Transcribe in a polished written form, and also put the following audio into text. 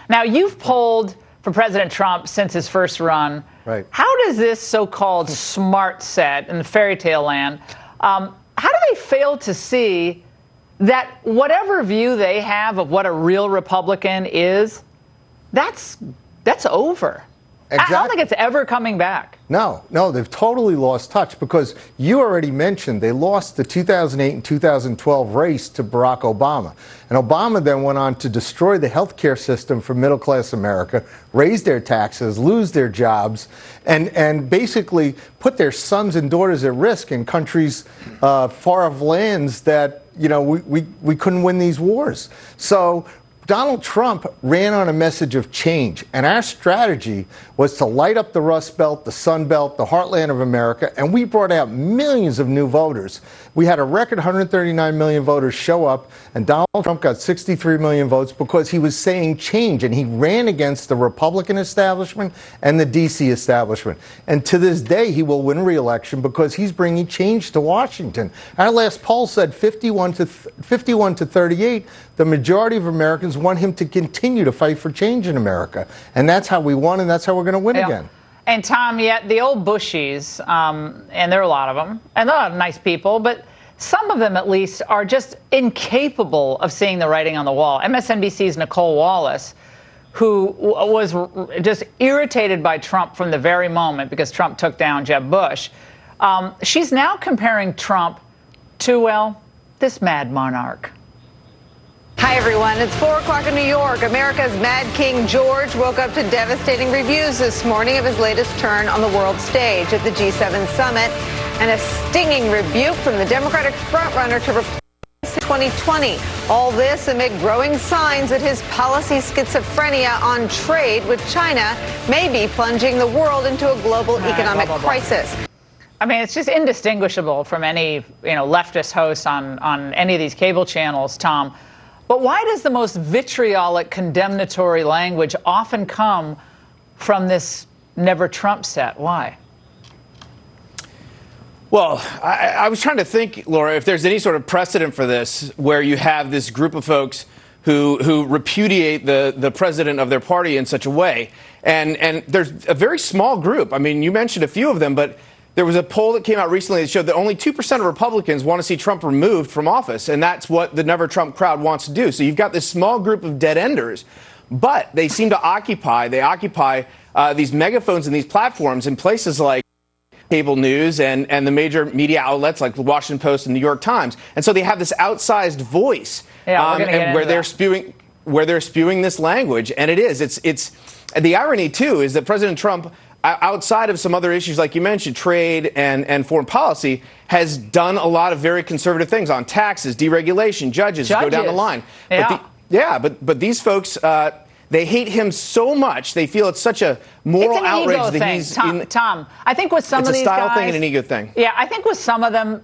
Now, you've polled for President Trump since his first run. Right. How does this so-called smart set in the fairy tale land, how do they fail to see that whatever view they have of what a real Republican is, that's over? Exactly. I don't think it's ever coming back. No, they've totally lost touch because you already mentioned they lost the 2008 and 2012 race to Barack Obama. And Obama then went on to destroy the health care system for middle-class America, raise their taxes, lose their jobs, and basically put their sons and daughters at risk in countries far off lands that, we couldn't win these wars. So Donald Trump ran on a message of change, and our strategy was to light up the Rust Belt, the Sun Belt, the heartland of America, and we brought out millions of new voters. We had a record 139 million voters show up, and Donald Trump got 63 million votes because he was saying change, and he ran against the Republican establishment and the D.C. establishment. And to this day, he will win re-election because he's bringing change to Washington. Our last poll said 51 to 38, the majority of Americans want him to continue to fight for change in America. And that's how we won, and that's how we're going to win again. And Tom, yet the old Bushies, and there are a lot of them, and they're a lot of nice people, but some of them at least are just incapable of seeing the writing on the wall. MSNBC's Nicole Wallace, who was just irritated by Trump from the very moment because Trump took down Jeb Bush, she's now comparing Trump to, well, this mad monarch. Hi, everyone. It's 4 o'clock in New York. America's Mad King George woke up to devastating reviews this morning of his latest turn on the world stage at the G7 summit and a stinging rebuke from the Democratic frontrunner to replace 2020. All this amid growing signs that his policy schizophrenia on trade with China may be plunging the world into a global economic crisis. I mean, it's just indistinguishable from any, leftist host on any of these cable channels, Tom. But why does the most vitriolic, condemnatory language often come from this Never Trump set? Why? Well, I was trying to think, Laura, if there's any sort of precedent for this, where you have this group of folks who repudiate the president of their party in such a way. And there's a very small group. I mean, you mentioned a few of them, but there was a poll that came out recently that showed that only 2% of Republicans want to see Trump removed from office, and that's what the Never Trump crowd wants to do. So you've got this small group of dead enders, but they seem to occupy these megaphones and these platforms in places like cable news and the major media outlets like the Washington Post and the New York Times. And so they have this outsized voice where they're spewing this language. And it's the irony, too, is that President Trump, outside of some other issues, like you mentioned, trade and foreign policy, has done a lot of very conservative things on taxes, deregulation, judges. Go down the line. Yeah. But these folks, they hate him so much. They feel it's such a moral outrage that he's Tom, I think with some of these guys, it's a style thing and an ego thing. Yeah, I think with some of them,